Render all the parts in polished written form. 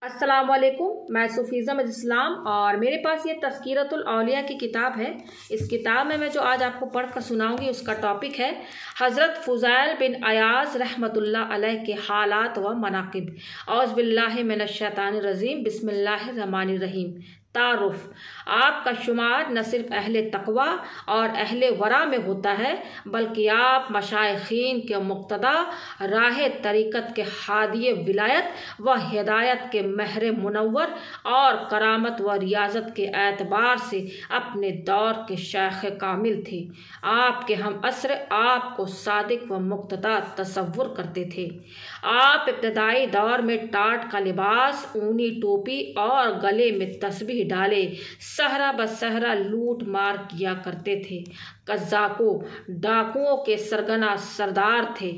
अस्सलाम वालेकुम। मैं सुफीज़ा इस्लाम और मेरे पास ये तज़किरतुल औलिया की किताब है। इस किताब में मैं जो आज आपको पढ़ कर सुनाऊंगी उसका टॉपिक है हज़रत फ़ुज़ैल बिन अयाज़ रहमतुल्लाह अलैह के हालात व मनाक़िब। औज़ु बिल्लाहि मिनश शैतानिर रजीम, बिस्मिल्लाहिर रहमानिर रहीम। तारुफ़, आपका शुमार न सिर्फ अहले तक़वा और अहले वरा में होता है बल्कि आप मशाइखीन के मुक़्तदा राह तरीक़त के हादिए विलायत व हिदायत के महर मुनव्वर और करामत व रियाजत के एतबार से अपने दौर के शेख कामिल थे। आपके हम असर आपको सादिक व मुक़्तदा तसव्वुर करते थे। आप इब्तदाई दौर में टाट का लिबास, ऊनी टोपी और गले में तस्बीह डाले सहरा बसहरा लूट मार किया करते थे। कज़्ज़ाकों डाकुओं के सरगना सरदार थे।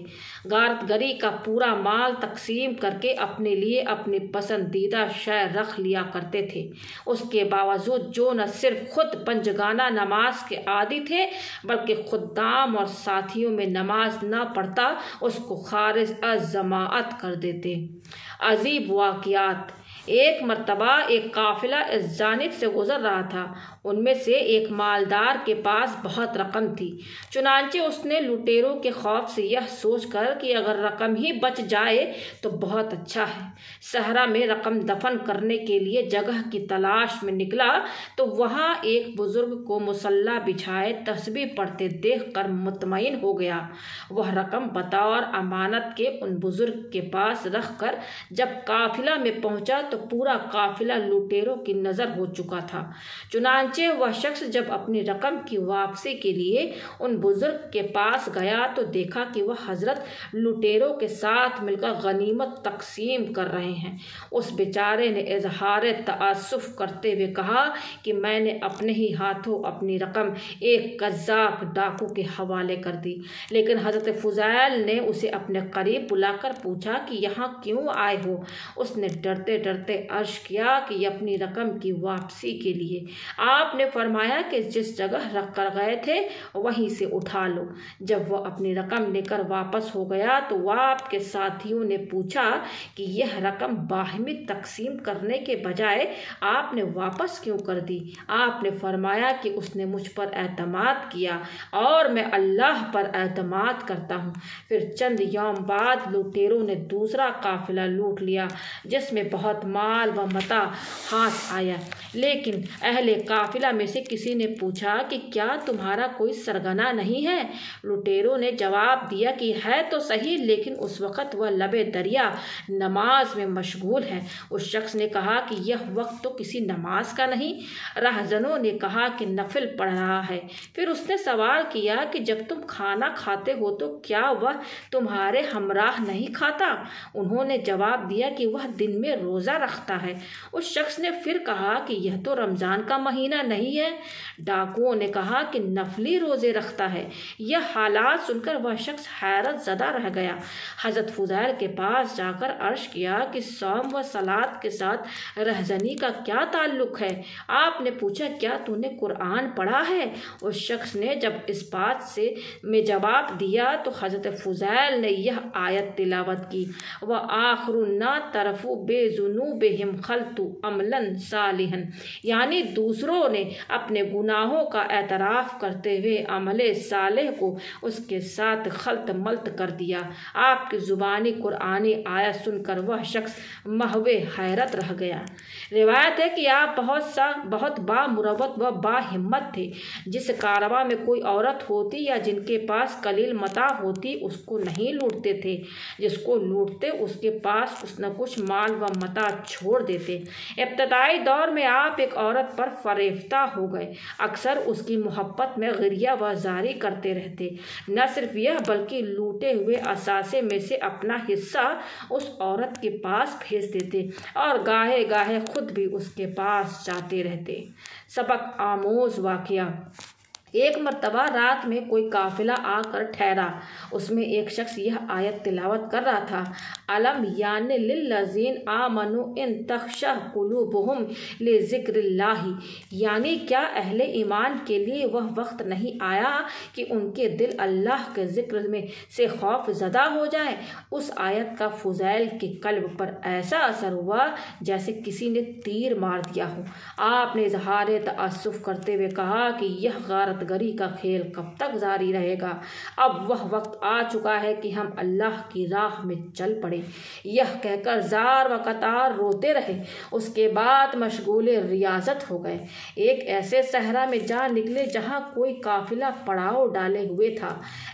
गारतगरी का पूरा माल तकसीम करके अपने लिए अपनी पसंदीदा शय रख लिया करते थे। उसके बावजूद जो न सिर्फ खुद पंजगाना नमाज के आदी थे बल्कि खुद्दाम और साथियों में नमाज न पढ़ता उसको खारिज अज जमाअत कर देते। अजीब वाक़ियात। एक मर्तबा एक काफिला इस जानिब से गुजर रहा था। उनमें से एक मालदार के पास बहुत रकम थी। चुनांचे उसने लुटेरों के खौफ से यह सोचकर कि अगर रकम ही बच जाए तो बहुत अच्छा है, सहरा में रकम दफन करने के लिए जगह की तलाश में निकला तो वहाँ एक बुजुर्ग को मुसल्ला बिछाए तस्बीह पढ़ते देख कर मुतमईन हो गया। वह रकम बतौर अमानत के उन बुजुर्ग के पास रख कर जब काफिला में पहुंचा तो पूरा काफिला लुटेरों की नज़र हो चुका था। चुनांचे वह शख्स जब अपनी रकम की वापसी के लिए उन बुजुर्ग के पास गया तो देखा कि वह हजरत लुटेरों के साथ मिलकर गनीमत तकसीम कर रहे हैं। उस बेचारे ने इजहार तआस्सुफ करते हुए कहा कि मैंने अपने ही हाथों अपनी रकम एक कज़्ज़ाक डाकू के हवाले कर दी। लेकिन हजरत फ़ुज़ैल ने उसे अपने करीब बुलाकर पूछा कि यहाँ क्यों आए हो। उसने डरते डरते अर्ज किया कि अपनी रकम की वापसी के लिए। आपने फरमाया कि जिस जगह रख कर गए थे वहीं से उठा लो। जब वह अपनी रकम लेकर वापस हो गया तो वह आपके साथियों ने पूछा कि यह रकम बाहिमी तकसीम करने के बजाय आपने वापस क्यों कर दी। आपने फरमाया कि उसने मुझ पर एतमाद किया और मैं अल्लाह पर एतमाद करता हूँ। फिर चंद यौम बाद लुटेरों ने दूसरा काफिला लूट लिया जिसमें बहुत माल व मता हाथ आया। लेकिन अहले काफिला में से किसी ने पूछा कि क्या तुम्हारा कोई सरगना नहीं है। लुटेरों ने जवाब दिया कि है तो सही, लेकिन उस वक़्त वह लबे दरिया नमाज में मशगूल है। उस शख्स ने कहा कि यह वक्त तो किसी नमाज का नहीं। राहजनों ने कहा कि नफिल पढ़ रहा है। फिर उसने सवाल किया कि जब तुम खाना खाते हो तो क्या वह तुम्हारे हमराह नहीं खाता। उन्होंने जवाब दिया कि वह दिन में रोज़ा रखता है। उस शख्स ने फिर कहा कि यह तो रमज़ान का महीना नहीं है। डाकुओं ने कहा कि नफली रोज़े रखता है। यह हालात सुनकर वह शख्स हैरत ज़दा रह गया। हज़रत फ़ुज़ैल के पास जाकर अर्ज किया कि सौम व सलात के साथ रहज़नी का क्या ताल्लुक़ है। आपने पूछा क्या तूने कुरान पढ़ा है। उस शख्स ने जब इस बात से में जवाब दिया तो हज़रत फ़ुज़ैल ने यह आयत तिलावत की, व आखिरुन्ना तरफ़ु बेजुनूबिहिम खल्तु अमलन सालिहन, यानी दूसरों ने अपने गुनाहों का एतराफ़ करते हुए अमले सालेह को उसके साथ खल्त मल्त कर दिया। आपकी ज़ुबानी कुरानी आयत सुनकर वह शख्स महवे हैरत रह गया। रिवायत है कि आप बहुत बामुरवत व बाहिम्मत थे। जिस कारवां में कोई औरत होती या जिनके पास कलील मता होती उसको नहीं लूटते थे। जिसको लूटते उसके पास कुछ न कुछ माल व मता छोड़ देते। इब्तदाई दौर में आप एक औरत पर फरेफ्ता हो गए। अक्सर उसकी मोहब्बत में गिरिया व जारी करते रहते। न सिर्फ यह बल्कि लूटे हुए असासे में से अपना हिस्सा उस औरत के पास भेज देते और गाहे गाहे खुद भी उसके पास जाते रहते। सबक आमोज वाक़या। एक मर्तबा रात में कोई काफिला आकर ठहरा। उसमें एक शख्स यह आयत तिलावत कर रहा था, अलम यानि लिल्लज़ीन आमनु इन तख्शअ कुलूबुहुम लिज़िक्रिल्लाहि, यानी क्या अहले ईमान के लिए वह वक्त नहीं आया कि उनके दिल अल्लाह के जिक्र में से खौफ ज़दा हो जाए। उस आयत का फुज़ैल के कल्ब पर ऐसा असर हुआ जैसे किसी ने तीर मार दिया हो। आपने इज़हार तअस्सुफ़ करते हुए कहा कि यह गारतगरी का खेल कब तक जारी रहेगा। अब वह वक्त आ चुका है कि हम अल्लाह की राह में चल पड़े। यह कहकर जार व कतार रोते रहे। उसके बाद मशगूले रियाजत हो गए। एक ऐसे सहरा में जा निकले जहाँ कोई काफिला पड़ाव डाले हुए था।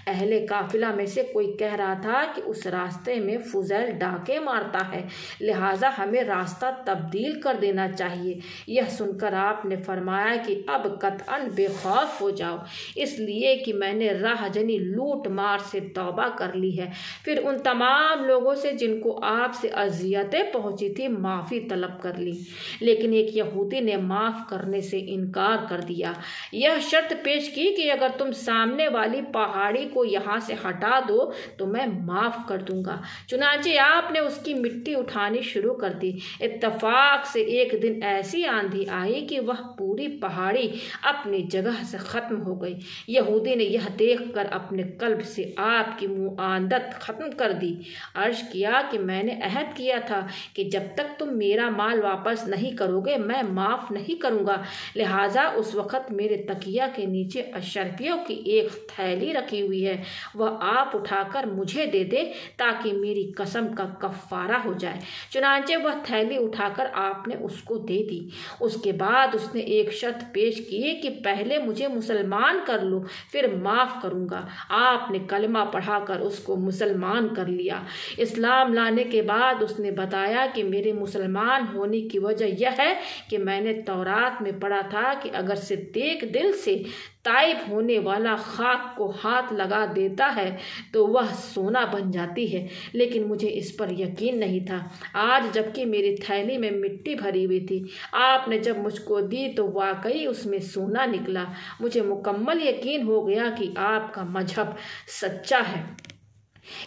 अहले काफिला में से कोई कह रहा था कि उस रास्ते में फुज़ैल डाके मारता है, लिहाजा हमें रास्ता तब्दील कर देना चाहिए। यह सुनकर आपने फरमाया कि अब कतअन बेखौफ हो जाओ, इसलिए कि मैंने राहजनी लूट मार से तौबा कर ली है। फिर उन तमाम लोगों से जिनको आपसे अजियतें पहुंची थी माफ़ी तलब कर ली, लेकिन एक यहूदी ने माफ़ करने से इनकार कर दिया। यह शर्त पेश की कि अगर तुम सामने वाली पहाड़ी को यहाँ से हटा दो तो मैं माफ़ कर दूंगा। चुनांचे आपने उसकी मिट्टी उठानी शुरू कर दी। इत्तफाक से एक दिन ऐसी आंधी आई कि वह पूरी पहाड़ी अपनी जगह से ख़त्म हो गई। यहूदी ने यह देखकर अपने कल्ब से आपकी मुआनदत ख़त्म कर दी। अर्ज किया कि मैंने अहद किया था कि जब तक तुम मेरा माल वापस नहीं करोगे मैं माफ़ नहीं करूँगा, लिहाजा उस वक़्त मेरे तकिया के नीचे अशरफियों की एक थैली रखी हुई है, वह आप उठाकर मुझे दे दे ताकि मेरी कसम का कफ़ारा हो जाए। चुनांचे वह थैली उठाकर आपने उसको दे दी। उसके बाद उसने एक शर्त पेश की कि पहले मुझे मुसलमान कर लो फिर माफ़ करूँगा। आपने कलमा पढ़ाकर उसको मुसलमान कर लिया। इस्लाम लाने के बाद उसने बताया कि मेरे मुसलमान होने की वजह यह है कि मैंने तौरात में पढ़ा था कि अगर सिद्दीक दिल से ताइब होने वाला खाक को हाथ लगा देता है तो वह सोना बन जाती है, लेकिन मुझे इस पर यकीन नहीं था। आज जबकि मेरी थैली में मिट्टी भरी हुई थी, आपने जब मुझको दी तो वाकई उसमें सोना निकला। मुझे मुकम्मल यकीन हो गया कि आपका मजहब सच्चा है।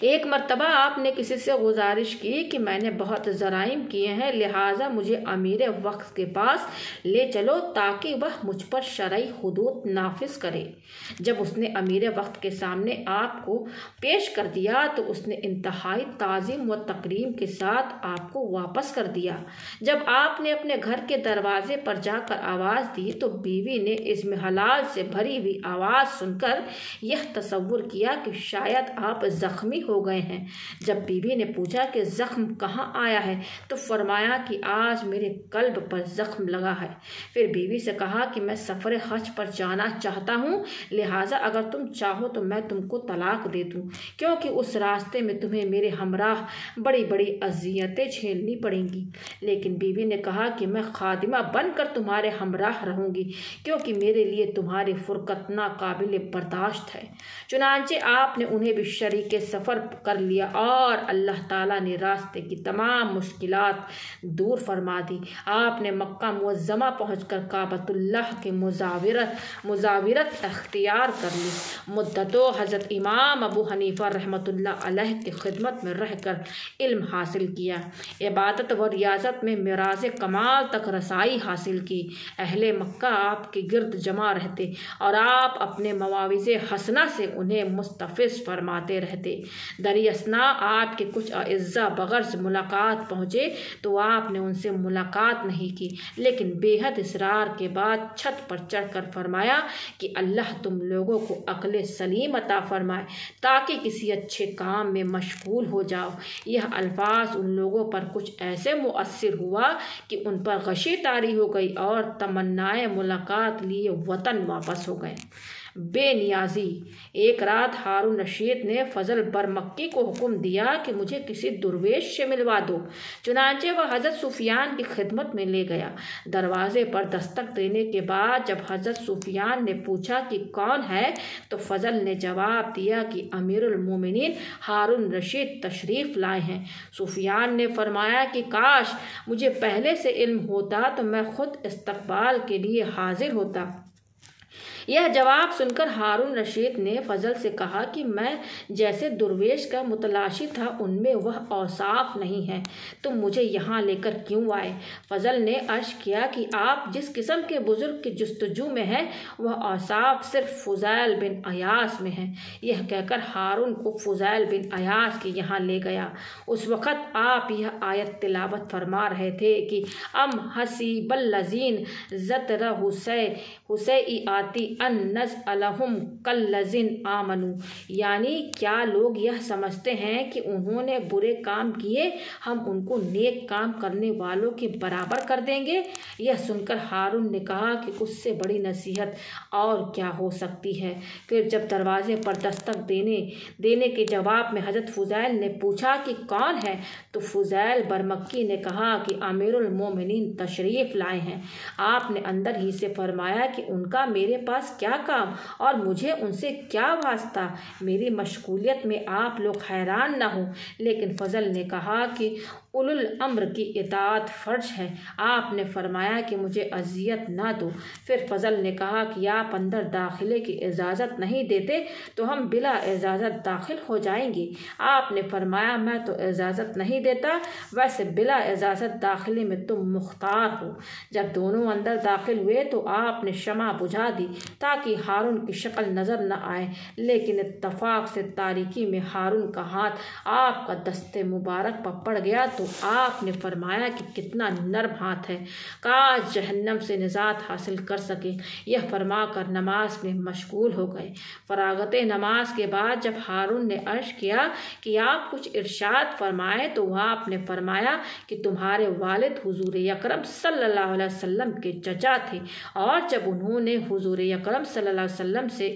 एक मर्तबा आपने किसी से गुजारिश की कि मैंने बहुत ज़राइम किए हैं, लिहाजा मुझे अमीर वक्त के पास ले चलो ताकि वह मुझ पर शरई हुदूद नाफिज करे। जब उसने अमीर वक्त के सामने आपको पेश कर दिया तो उसने इंतहाई ताज़ीम व तकरीम के साथ आपको वापस कर दिया। जब आपने अपने घर के दरवाजे पर जाकर आवाज़ दी तो बीवी ने इसमें हलाल से भरी हुई आवाज़ सुनकर यह तसव्वुर किया कि शायद आप ज़ख्मी हो गए हैं। जब बीवी ने पूछा कि जख्म कहाँ आया है तो फरमाया कि आज मेरे कल्ब पर जख्म लगा है। फिर बीवी से कहा कि मैं सफ़र हज पर जाना चाहता हूँ, लिहाजा अगर तुम चाहो तो मैं तुमको तलाक दे दूँ, क्योंकि उस रास्ते में तुम्हें मेरे हमराह बड़ी बड़ी अजियतें झेलनी पड़ेंगी। लेकिन बीवी ने कहा कि मैं खादिमा बनकर तुम्हारे हमराह रहूँगी, क्योंकि मेरे लिए तुम्हारी फुरकत नाकाबिल बर्दाश्त है। चुनांचे आपने उन्हें भी शरीके सफ़र कर लिया और अल्लाह ताला ने रास्ते की तमाम मुश्किलात दूर फरमा दी। आपने मक्का मुअज़्ज़मा पहुंचकर काबतुल्लाह के मुजाविरत अख्तियार कर ली। मुद्दतों हज़रत इमाम अबू हनीफ़ा रहमतुल्लाह अलैह की खिदमत में रहकर इल्म हासिल किया। इबादत व रियाजत में मिराज कमाल तक रसाई हासिल की। अहले मक्का आपके गिर्द जमा रहते और आप अपने मवाविज़े हसना से उन्हें मुस्तफ़िज़ फरमाते रहते। दरियसना आपके कुछ अइज़्ज़ा बग़र से मुलाकात पहुँचे तो आपने उनसे मुलाकात नहीं की, लेकिन बेहद इसरार के बाद छत पर चढ़कर फरमाया कि अल्लाह तुम लोगों को अक्ल सलीम अता फरमाए ताकि किसी अच्छे काम में मशगूल हो जाओ। यह अल्फाज उन लोगों पर कुछ ऐसे मुअस्सिर हुआ कि उन पर गशी तारी हो गई और तमन्नाए मुलाकात लिए वतन वापस हो गए। बेनियाजी। एक रात हारून रशीद ने फजल बरमक्की को हुक्म दिया कि मुझे किसी दुर्वेश से मिलवा दो। चुनांचे वह हज़रत सुफियान की खिदमत में ले गया। दरवाजे पर दस्तक देने के बाद जब हज़रत सुफियान ने पूछा कि कौन है तो फजल ने जवाब दिया कि अमीरुल मोमिनीन हारून रशीद तशरीफ़ लाए हैं। सुफियान ने फरमाया कि काश मुझे पहले से इल्म होता तो मैं खुद इस्तकबाल के लिए हाजिर होता। यह जवाब सुनकर हारून रशीद ने फजल से कहा कि मैं जैसे दुर्वेश का मुतलाशी था उनमें वह औसाफ नहीं है, तुम मुझे यहाँ लेकर क्यों आए? फजल ने अर्ज किया कि आप जिस किस्म के बुजुर्ग की जुस्तजू में हैं वह औसाफ सिर्फ फुज़ैल बिन अयास में है। यह कहकर हारून को फुज़ैल बिन अयास के यहाँ ले गया। उस वक़्त आप यह आयत तिलावत फरमा रहे थे कि अम हसीबल लजीन ज़तरा हुसै आती अन नज अलहुम कल लजिन आमनु, यानी क्या लोग यह समझते हैं कि उन्होंने बुरे काम किए हम उनको नेक काम करने वालों के बराबर कर देंगे? यह सुनकर हारून ने कहा कि उससे बड़ी नसीहत और क्या हो सकती है। फिर जब दरवाजे पर दस्तक देने के जवाब में हज़रत फुज़ैल ने पूछा कि कौन है, तो फुज़ैल बरमक्की ने कहा कि अमीरुल मोमिनीन तशरीफ़ लाए हैं। आपने अंदर ही से फरमाया कि उनका मेरे पास क्या काम और मुझे उनसे क्या वास्ता, मेरी मशगूलियत में आप लोग हैरान ना हो। लेकिन फजल ने कहा कि उलुल अम्र की इताअत फ़र्ज है। आपने फरमाया कि मुझे अजियत ना दो। फिर फजल ने कहा कि आप अंदर दाखिले की इजाज़त नहीं देते तो हम बिला इजाज़त दाखिल हो जाएंगे। आपने फरमाया मैं तो इजाज़त नहीं देता, वैसे बिला इजाज़त दाखिले में तुम मुख्तार हो। जब दोनों अंदर दाखिल हुए तो आपने शमा बुझा दी ताकि हारून की शक्ल नज़र न आए, लेकिन इत्तफाक से तारीकी में हारून का हाथ आपका दस्ते मुबारक पर पड़ गया तो आपने फरमाया कि कितना नर्म हाथ है, काश जहन्नम से निजात हासिल कर सके। यह फरमा कर नमाज में मशगूल हो गए। फरागत नमाज के बाद जब हारून ने अर्ज किया कि आप कुछ इरशाद फरमाएं तो वह आपने फरमाया कि तुम्हारे वालिद हुजूर अकरम सल्लल्लाहु अलैहि वसल्लम के चचा थे, और जब उन्होंने हुजूर अकरम सल्लल्लाहु अलैहि वसल्लम से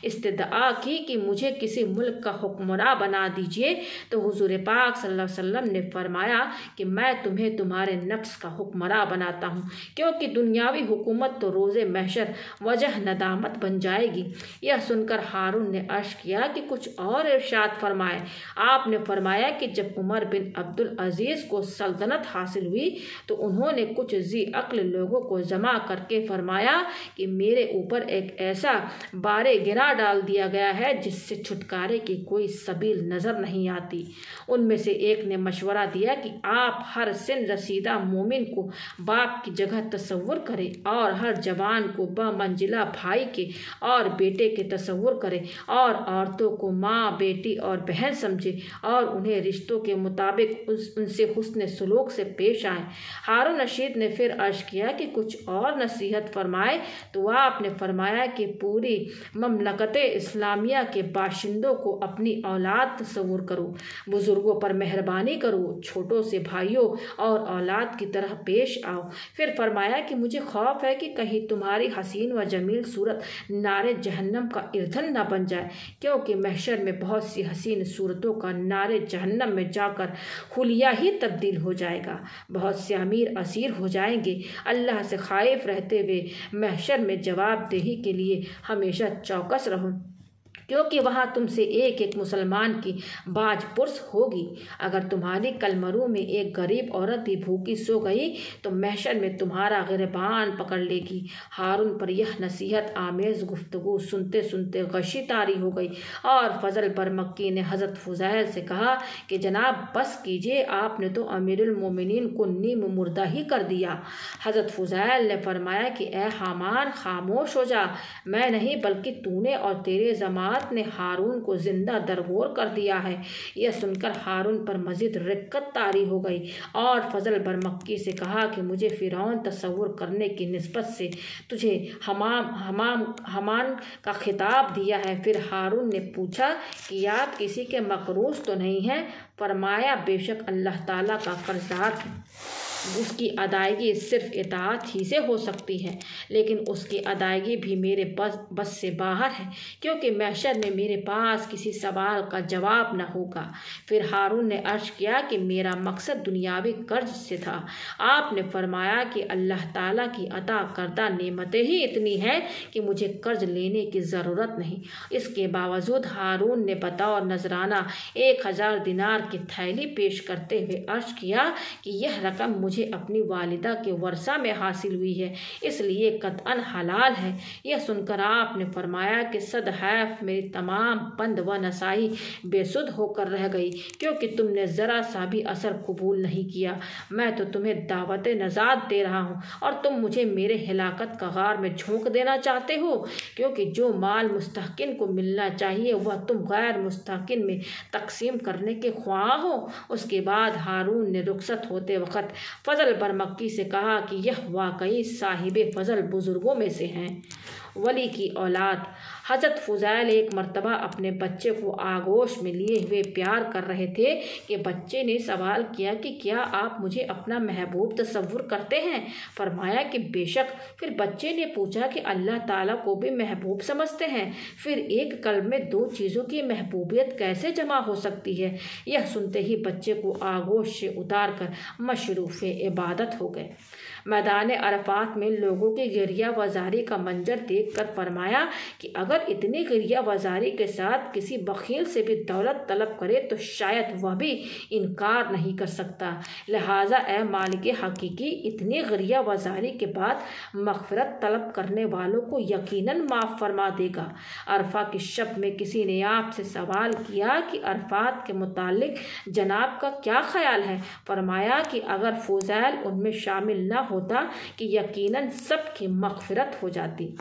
इस्तिदआ की कि मुझे किसी मुल्क का हुक्मरां बना दीजिए तो हुजूर पाक सल्लल्लाहु अलैहि वसल्लम ने फरमाया कि मैं तुम्हें तुम्हारे नफ्स का हुक्मरां बनाता हूँ, क्योंकि दुनियावी हुकूमत तो रोज़े महशर वजह नदामत बन जाएगी। यह सुनकर हारून ने अर्ज किया कि कुछ और इरशाद फरमाए। आपने फरमाया कि जब उमर बिन अब्दुल अजीज़ को सल्तनत हासिल हुई तो उन्होंने कुछ जी अक्ल लोगों को जमा करके फरमाया कि मेरे ऊपर एक ऐसा बारे गिरा डाल दिया गया है जिससे छुटकारे की कोई सबील नज़र नहीं आती। उनमें से एक ने मशवरा दिया कि आप हर सिन रसीदा मोमिन को बाप की जगह तसव्वुर करें और हर जवान को बमंजिला भाई के और बेटे के तसव्वुर करें और औरतों को माँ, बेटी और बहन समझे और उन्हें रिश्तों के मुताबिक उनसे हुस्न सुलूक से पेश आए। हारून रशीद ने फिर अर्ज किया कि कुछ और नसीहत फरमाए तो वह आपने फरमाया कि पूरी ममलकत इस्लामिया के बाशिंदों को अपनी औलाद तसव्वुर करो, बुजुर्गों पर मेहरबानी करो, छोटों से भाइयों और औलाद की तरह पेश आओ। फिर फरमाया कि मुझे खौफ है कि कहीं तुम्हारी हसीन व जमील सूरत नारे जहन्नम का ईंधन न बन जाए, क्योंकि महशर में बहुत सी हसीन सूरतों का नारे जहन्नम में जाकर हुलिया ही तब्दील हो जाएगा। बहुत से अमीर असीर हो जाएंगे। अल्लाह से खाइफ रहते हुए महशर में जवाबदेही के लिए हमेशा चौकस रहो, क्योंकि वहाँ तुमसे एक एक मुसलमान की बाज पुरस होगी। अगर तुम्हारी कलमरू में एक गरीब औरत भी भूखी सो गई तो महशर में तुम्हारा गिरबान पकड़ लेगी। हारून पर यह नसीहत आमेज़ गुफ्तगू सुनते सुनते गशी तारी हो गई और फजल बरमक्की ने हज़रत फुज़ैल से कहा कि जनाब बस कीजिए, आपने तो अमीरुल मोमिनीन को नीम मुर्दा ही कर दिया। हज़रत फुज़ैल ने फरमाया कि ए हामान खामोश हो जा, मैं नहीं बल्कि तूने और तेरे जमात ने हारून को जिंदा दरगोर कर दिया है। यह सुनकर हारून पर मजीद रिक्कत तारी हो गई और फजल बरमक्की से कहा कि मुझे फिरौन तस्वुर करने की निस्बत से तुझे हमान का खिताब दिया है। फिर हारून ने पूछा कि आप किसी के मकरूज तो नहीं हैं? फरमाया बेशक अल्लाह ताला का कर्जदार है, उसकी अदायगी सिर्फ इताअत ही से हो सकती है, लेकिन उसकी अदायगी भी मेरे बस से बाहर है, क्योंकि महशर में मेरे पास किसी सवाल का जवाब न होगा। फिर हारून ने अर्ज किया कि मेरा मकसद दुनियावी कर्ज से था। आपने फरमाया कि अल्लाह ताला की अता करदा नेमतें ही इतनी हैं कि मुझे कर्ज लेने की ज़रूरत नहीं। इसके बावजूद हारून ने बतौर नजराना 1000 दिनार की थैली पेश करते हुए अर्ज किया कि यह रकम मुझे अपनी वालिदा के वर्षा में हासिल हुई है, इसलिए कतअन हलाल है। यह सुनकर आपने फरमाया कि सदहैफ मेरी तमाम बंद व नसाई बेसुध होकर रह गई, क्योंकि तुमने ज़रा सा भी असर कबूल नहीं किया। मैं तो तुम्हें दावत नजात दे रहा हूँ और तुम मुझे मेरे हिलाकत का गार में झोंक देना चाहते हो, क्योंकि जो माल मुस्तहकिन को मिलना चाहिए वह तुम गैर मुस्तहकिन में तकसीम करने के ख्वाह हो। उसके बाद हारून ने रुखसत होते वक़्त फजल बरमक्की से कहा कि यह वाकई साहिब फजल बुजुर्गों में से हैं। वली की औलाद हज़रत फ़ुज़ैल एक मर्तबा अपने बच्चे को आगोश में लिए हुए प्यार कर रहे थे कि बच्चे ने सवाल किया कि क्या आप मुझे अपना महबूब तस्वुर करते हैं? फरमाया कि बेशक। फिर बच्चे ने पूछा कि अल्लाह ताला को भी महबूब समझते हैं? फिर एक कल्ब में दो चीज़ों की महबूबियत कैसे जमा हो सकती है? यह सुनते ही बच्चे को आगोश से उतार कर मशरूफ़ इबादत हो गए। मैदान अरफात में लोगों की गिरिया वजारी का मंजर देखकर फरमाया कि अगर इतनी गिरिया वजारी के साथ किसी बखील से भी दौलत तलब करे तो शायद वह भी इनकार नहीं कर सकता। लिहाजा ए मालिक हकीकी, इतनी गिरिया वजारी के बाद मग़फ़िरत तलब करने वालों को यकीनन माफ़ फरमा देगा। अरफा की शब में किसी ने आपसे सवाल किया कि अरफात के मुतालिक जनाब का क्या ख्याल है? फरमाया कि अगर फ़ुज़ैल उनमें शामिल न होता कि यकीनन सबकी मग़फ़िरत हो जाती।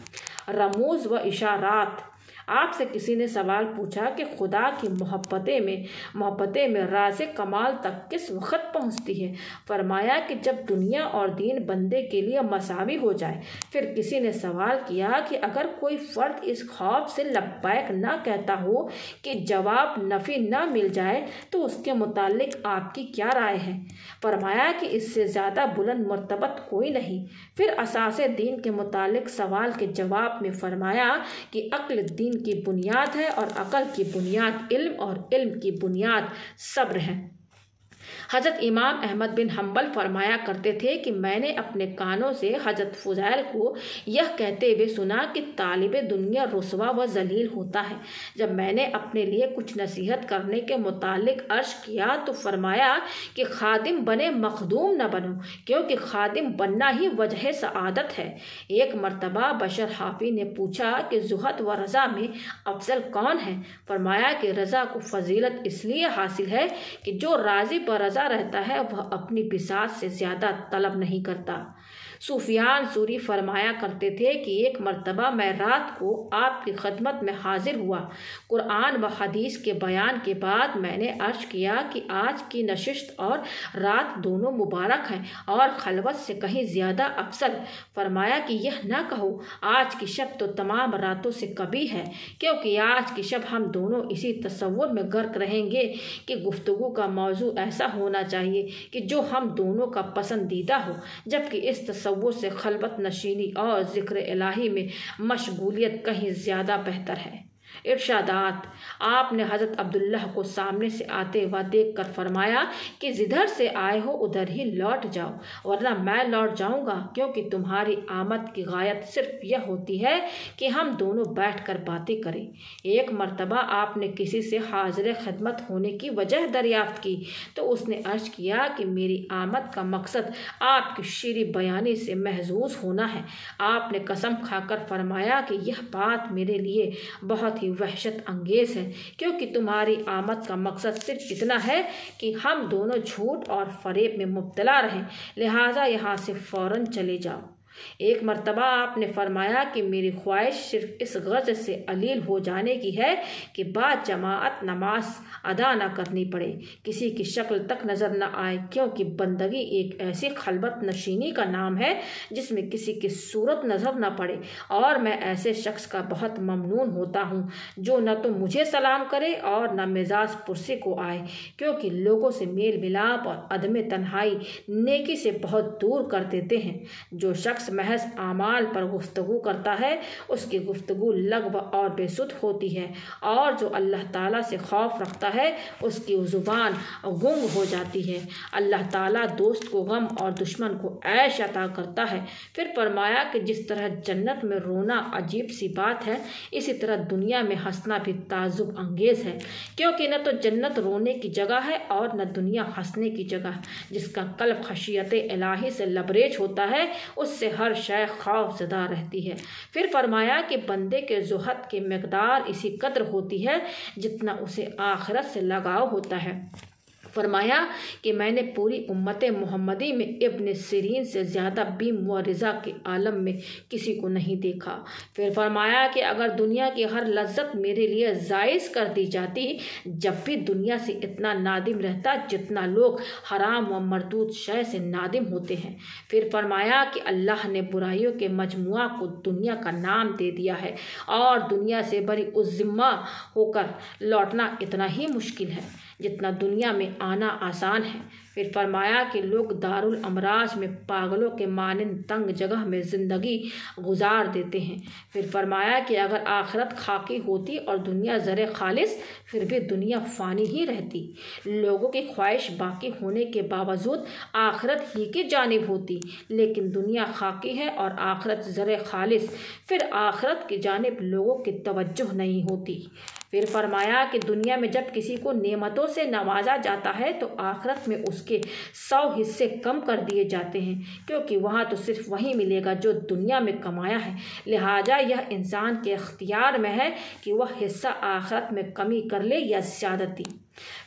रमूज़ व इशारात। आपसे किसी ने सवाल पूछा कि खुदा की मोहब्बतें में राज़े कमाल तक किस वक़्त पहुँचती है? फरमाया कि जब दुनिया और दीन बंदे के लिए मसावी हो जाए। फिर किसी ने सवाल किया कि अगर कोई फ़र्द इस खौफ से लब्बैक न कहता हो कि जवाब नफ़ी न मिल जाए तो उसके मुतालिक आपकी क्या राय है? फरमाया कि इससे ज़्यादा बुलंद मर्तबत कोई नहीं। फिर असासे दीन के मुतालिक सवाल के जवाब में फरमाया कि अक्ल दीन की बुनियाद है और अकल की बुनियाद इल्म और इल्म की बुनियाद सब्र है। हज़रत इमाम अहमद बिन हम्बल फरमाया करते थे कि मैंने अपने कानों से हज़रत फ़ुज़ैल को यह कहते हुए सुना कि तालिबे दुनिया रुसवा व जलील होता है। जब मैंने अपने लिए कुछ नसीहत करने के मुतालिक अर्ज़ किया तो फरमाया कि खादिम बने मखदूम न बनो, क्योंकि खादिम बनना ही वजह सआदत है। एक मरतबा बशर हाफ़ी ने पूछा कि ज़ुहद व रज़ा में अफजल कौन है? फरमाया कि रज़ा को फजीलत इसलिए हासिल है कि जो राज़ी पर रज़ा रहता है वह अपनी बिसात से ज़्यादा तलब नहीं करता। सुफियान सूरी फरमाया करते थे कि एक मर्तबा मैं रात को आपकी खदमत में हाजिर हुआ। कुरान व हदीस के बयान के बाद मैंने अर्ज किया कि आज की नशिस्त और रात दोनों मुबारक हैं और खलवत से कहीं ज़्यादा अफसल। फरमाया कि यह न कहो आज की शब तो तमाम रातों से कभी है, क्योंकि आज की शब हम दोनों इसी तसव्वुर में गर्क रहेंगे कि गुफ्तगू का मौजू ऐसा होना चाहिए कि जो हम दोनों का पसंदीदा हो, जबकि इस तसव्वुर से खलबत नशीनी और ज़िक्र इलाही में मशगूलियत कहीं ज़्यादा बेहतर है। इरशादात। आपने हज़रत अब्दुल्लाह को सामने से आते हुआ देखकर फरमाया कि जिधर से आए हो उधर ही लौट जाओ, वरना मैं लौट जाऊंगा, क्योंकि तुम्हारी आमद की गायत सिर्फ यह होती है कि हम दोनों बैठकर बातें करें। एक मर्तबा आपने किसी से हाजिर खिदमत होने की वजह दरियाफ्त की तो उसने अर्ज किया कि मेरी आमद का मकसद आपकी शीरी बयानी से महजूज होना है। आपने कसम खाकर फरमाया कि यह बात मेरे लिए बहुत ही वहशत अंगेज है, क्योंकि तुम्हारी आमद का मकसद सिर्फ इतना है कि हम दोनों झूठ और फरेब में मुब्तला रहें, लिहाजा यहाँ से फ़ौरन चले जाओ। एक मर्तबा आपने फरमाया कि मेरी ख्वाहिश सिर्फ इस गज़ से अलील हो जाने की है कि बाद जमाअत नमाज अदा न करनी पड़े, किसी की शक्ल तक नज़र न आए, क्योंकि बंदगी एक ऐसी खलबत नशीनी का नाम है जिसमें किसी की सूरत नज़र न पड़े, और मैं ऐसे शख्स का बहुत ममनून होता हूँ जो न तो मुझे सलाम करे और न मिजाज पुरसी को आए, क्योंकि लोगों से मेल मिलाप और अदम तन्हाई नेकी से बहुत दूर कर देते हैं। जो शख्स शख्स महज आमाल पर गुफ्तगू करता है उसकी गुफ्तगू लगव और बेसुध होती है, और जो अल्लाह ताला से खौफ रखता है उसकी ज़ुबान गुंग हो जाती है। अल्लाह ताला दोस्त को गम और दुश्मन को ऐश अता करता है। फिर फरमाया कि जिस तरह जन्नत में रोना अजीब सी बात है, इसी तरह दुनिया में हंसना भी ताज्जुब अंगेज़ है, क्योंकि न तो जन्नत रोने की जगह है और न दुनिया हंसने की जगह। जिसका कल्ब खशियत इलाही से लबरेज होता है उससे हर शय खौफज़दा रहती है। फिर फरमाया कि बंदे के ज़ुहद की मकदार इसी कदर होती है जितना उसे आखिरत से लगाव होता है। फरमाया कि मैंने पूरी उम्मत मोहम्मदी में इब्न सिरीन से ज़्यादा बीम व रिज़ा के आलम में किसी को नहीं देखा। फिर फरमाया कि अगर दुनिया की हर लज्जत मेरे लिए जायज़ कर दी जाती, जब भी दुनिया से इतना नादिम रहता जितना लोग हराम व मरदूद शय से नादिम होते हैं। फिर फरमाया कि अल्लाह ने बुराइयों के मजमुआ को दुनिया का नाम दे दिया है और दुनिया से बरी उज़्ज़िम्मा होकर लौटना इतना ही मुश्किल है जितना दुनिया में आना आसान है। फिर फरमाया कि लोग दारुल अमराज में पागलों के मानंद तंग जगह में ज़िंदगी गुजार देते हैं। फिर फरमाया कि अगर आखिरत खाकी होती और दुनिया ज़रे खालिस, फिर भी दुनिया फ़ानी ही रहती। लोगों की ख्वाहिश बाकी होने के बावजूद आखिरत ही की जानिब होती, लेकिन दुनिया खाकी है और आखिरत ज़रे खालिस, फिर आखिरत की जानिब लोगों की तवज्जो नहीं होती। फिर फरमाया कि दुनिया में जब किसी को नेमतों से नवाजा जाता है तो आखिरत में उसके 100 हिस्से कम कर दिए जाते हैं, क्योंकि वहाँ तो सिर्फ वही मिलेगा जो दुनिया में कमाया है। लिहाजा यह इंसान के इख्तियार में है कि वह हिस्सा आखिरत में कमी कर ले या ज़्यादती।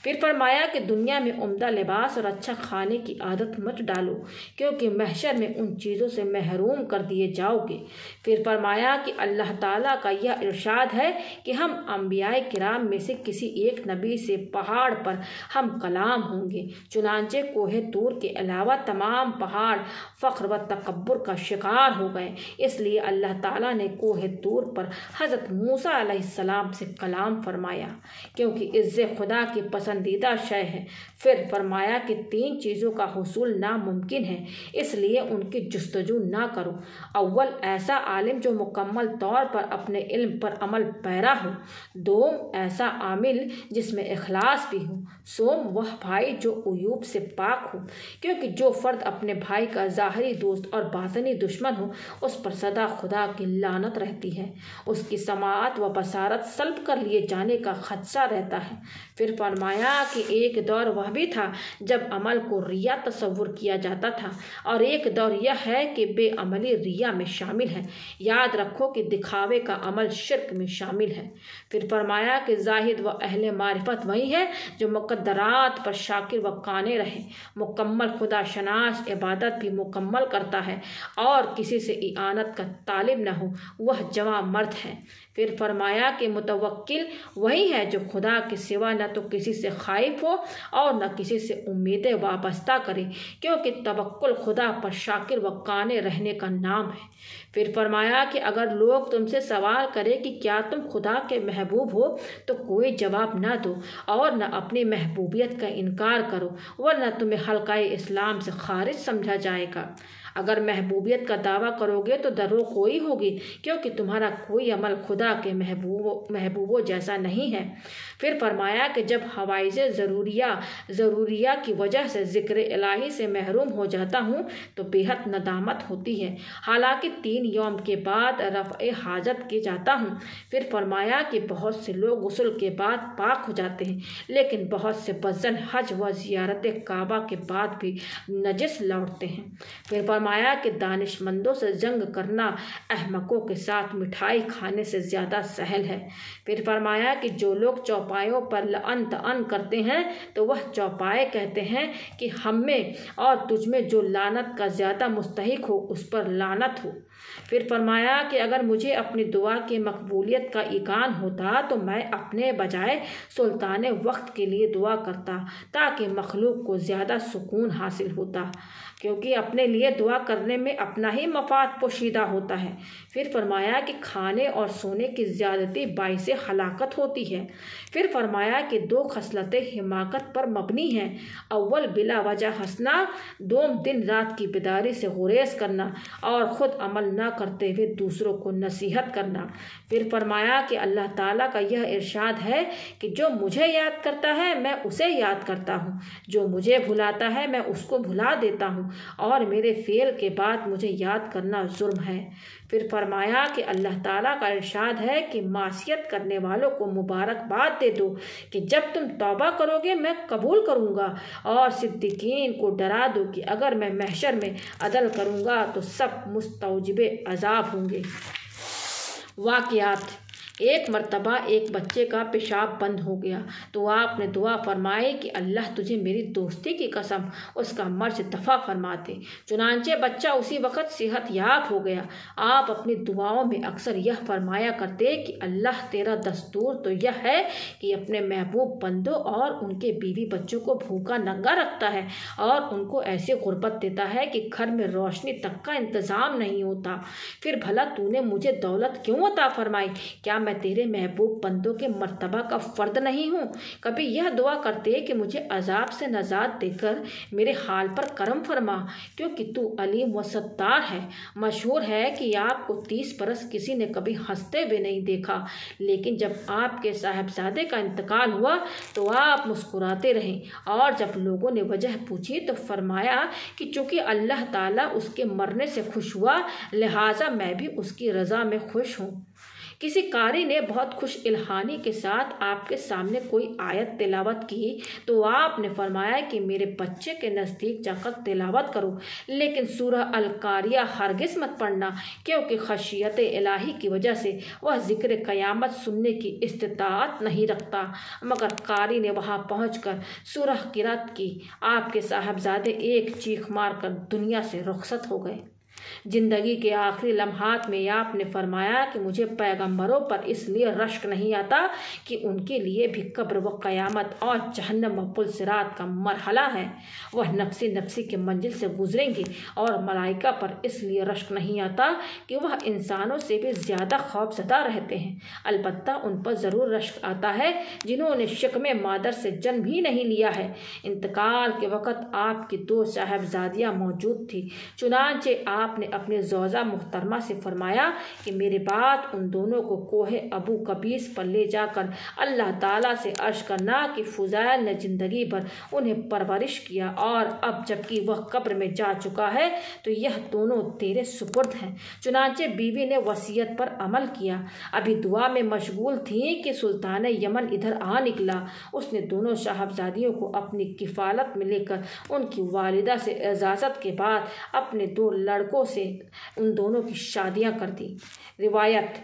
फिर फरमाया कि दुनिया में उम्दा लिबास और अच्छा खाने की आदत मत डालो, क्योंकि महशर में उन चीज़ों से महरूम कर दिए जाओगे। फिर फरमाया कि अल्लाह ताला का यह इरशाद है कि हम अंबियाए किराम में से किसी एक नबी से पहाड़ पर हम कलाम होंगे, चुनांचे कोहे तूर के अलावा तमाम पहाड़ फ़ख्र व तकब्बुर का शिकार हो गए। इसलिए अल्लाह ताला ने कोहे तूर पर हज़रत मूसा अलैहिस्सलाम से कलाम फरमाया, क्योंकि इज़्ज़े खुदा की पसंदीदा शय है। फिर फरमाया कि 3 चीज़ों का हुसूल नामुमकिन है, इसलिए उनकी जुस्तजू ना करो। अव्वल, ऐसा आलिम जो मुकम्मल तौर पर अपने इल्म पर अमल पैरा हो। 2, ऐसा आमिल जिसमें इखलास भी हो। सोम, वह भाई जो उयूब से पाक हो, क्योंकि जो फ़र्द अपने भाई का ज़ाहरी दोस्त और बातनी दुश्मन हो उस पर सदा खुदा की लानत रहती है, उसकी समाअत व बसारत सल्ब कर लिए जाने का खदशा रहता है। फिर फरमाया कि एक दौर वह भी था जब अमल को रिया तस्वुर किया जाता था, और एक दौर यह है कि बेअमली रिया में शामिल है। याद रखो कि दिखावे का अमल शिर्क में शामिल है। फिर फरमाया कि जाहिद व अहले मारिफत वही है जो मुक़द्दरात पर शाकिर व काने रहे, मुकम्मल खुदा शनास इबादत भी मुकम्मल करता है और किसी से इआनत का तालिब न हो, वह जवां मर्द है। फिर फरमाया कि मुतवक्किल वही है जो खुदा के सिवा न तो किसी से खाइफ हो और न किसी से उम्मीदें वाबस्ता करे, क्योंकि तवक्कुल खुदा पर शाकिर व काने रहने का नाम है। फिर फरमाया कि अगर लोग तुमसे सवाल करें कि क्या तुम खुदा के महबूब हो, तो कोई जवाब न दो और न अपनी महबूबियत का इनकार करो, वरना तुम्हें हल्काए इस्लाम से खारिज समझा जाएगा। अगर महबूबियत का दावा करोगे तो दरो कोई होगी, क्योंकि तुम्हारा कोई अमल खुदा के महबूबों जैसा नहीं है। फिर फरमाया कि जब हवाइज़ ज़रूरिया की वजह से ज़िक्र इलाही से महरूम हो जाता हूँ तो बेहद नदामत होती है। हालांकि 3 यौम के बाद रफ़्ए हाजत के जाता हूँ। फिर फरमाया कि बहुत से लोग गुस्ल के बाद पाक हो जाते हैं, लेकिन बहुत से बज़न हज व ज़ियारत काबा के बाद भी नजिस लौटते हैं। फिर फरमाया कि दानिशमंदों से जंग करना अहमकों के साथ मिठाई खाने से ज़्यादा सहल है। फिर फरमाया कि जो लोग चौपायों पर लअन तअन करते हैं तो वह चौपाए कहते हैं कि हम में और तुझ में जो लानत का ज़्यादा मुस्तहिक हो उस पर लानत हो। फिर फरमाया कि अगर मुझे अपनी दुआ की मकबूलियत का इकान होता तो मैं अपने बजाय सुल्तान वक्त के लिए दुआ करता, ताकि मखलूक को ज़्यादा सुकून हासिल होता। क्योंकि अपने लिए दुआ करने में अपना ही मफाद पोशीदा होता है। फिर फरमाया कि खाने और सोने की ज़्यादती बाइसे हलाकत होती है। फिर फरमाया कि 2 खसलतें हिमाकत पर मबनी हैं। अव्वल बिला वजह हंसना, दोम दिन रात की बेदारी से गुरेज करना और ख़ुद अमल ना करते हुए दूसरों को नसीहत करना। फिर फरमाया कि अल्लाह ताला का यह इरशाद है कि जो मुझे याद करता है मैं उसे याद करता हूँ, जो मुझे भुलाता है मैं उसको भुला देता हूँ, और मेरे फ़ेल के बाद मुझे याद करना जुर्म है। फिर फरमाया कि अल्लाह ताला का इरशाद है कि मासियत करने वालों को मुबारकबाद दे दो कि जब तुम तौबा करोगे मैं कबूल करूँगा, और सिद्दीकीन को डरा दो कि अगर मैं महशर में अदल करूँगा तो सब मुस्तौजिबे अजाब होंगे। वाक़ियात। एक मर्तबा एक बच्चे का पेशाब बंद हो गया तो आपने दुआ फरमाई कि अल्लाह तुझे मेरी दोस्ती की कसम उसका मर्ज दफ़ा फरमा दे। चुनांचे बच्चा उसी वक़्त सेहत याब हो गया। आप अपनी दुआओं में अक्सर यह फरमाया करते कि अल्लाह तेरा दस्तूर तो यह है कि अपने महबूब बंदों और उनके बीवी बच्चों को भूखा नंगा रखता है और उनको ऐसी गुर्बत देता है कि घर में रोशनी तक का इंतज़ाम नहीं होता। फिर भला तूने मुझे दौलत क्यों अता फरमाई? क्या मैं तेरे महबूब बंदों के मर्तबा का फ़र्द नहीं हूँ? कभी यह दुआ करते कि मुझे अजाब से नजात देकर मेरे हाल पर करम फरमा, क्योंकि तू अलीम व सत्तार है। मशहूर है कि आपको 30 बरस किसी ने कभी हंसते हुए नहीं देखा, लेकिन जब आपके साहबजादे का इंतकाल हुआ तो आप मुस्कुराते रहे, और जब लोगों ने वजह पूछी तो फरमाया कि चूँकि अल्लाह ताला उसके मरने से खुश हुआ लिहाजा मैं भी उसकी रज़ा में खुश हूँ। किसी कारी ने बहुत खुश इल्हानी के साथ आपके सामने कोई आयत तिलावत की तो आपने फरमाया कि मेरे बच्चे के नज़दीक जाकर तिलावत करो, लेकिन सूरह अल कारिया हरगिज़ मत पढ़ना, क्योंकि खशियत इलाही की वजह से वह ज़िक्र क़यामत सुनने की इस्तिताअत नहीं रखता। मगर कारी ने वहाँ पहुँचकर सूरह क़िरात की। आपके साहबजादे एक चीख मार कर दुनिया से रुखसत हो गए। ज़िंदगी के आखिरी लम्हात में आपने फरमाया कि मुझे पैगंबरों पर इसलिए रश्क नहीं आता कि उनके लिए भी कब्र व क़यामत और जहन्नम व पुलसिरात का मरहला है। वह नफ्सी नफ्सी के मंजिल से गुजरेंगे, और मलाइका पर इसलिए रश्क नहीं आता कि वह इंसानों से भी ज़्यादा खौफज़दा रहते हैं। अलबत्ता उन पर ज़रूर रश्क आता है जिन्होंने शिकमे मादर से जन्म ही नहीं लिया है। इंतकाल के वक़्त आपकी 2 साहबजादियाँ मौजूद थी। चुनांचे आपने अपने ज़ौजा मुहतरमा से फरमाया कि मेरे बाद उन दोनों को कोहे अबू कबीस पर ले जाकर अल्लाह ताला से अर्ज़ करना कि फ़ुज़ैल ने ज़िंदगी भर उन्हें परवरिश किया, और अब जबकि वह कब्र में जा चुका है तो यह दोनों तेरे सुपुर्द हैं। चुनांचे बीवी ने वसीयत पर अमल किया। अभी दुआ में मशगूल थी कि सुल्तान यमन इधर आ निकला। उसने दोनों साहबजादियों को अपनी किफ़ालत में लेकर उनकी वालिदा से इजाज़त के बाद अपने 2 लड़कों से उन दोनों की शादियां कर दी। रिवायत।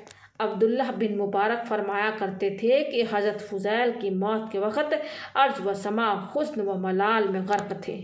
अब्दुल्लाह बिन मुबारक फरमाया करते थे कि हज़रत फ़ुज़ैल की मौत के वक़्त अर्ज़ व समा हुस्न व मलाल में गर्क थे।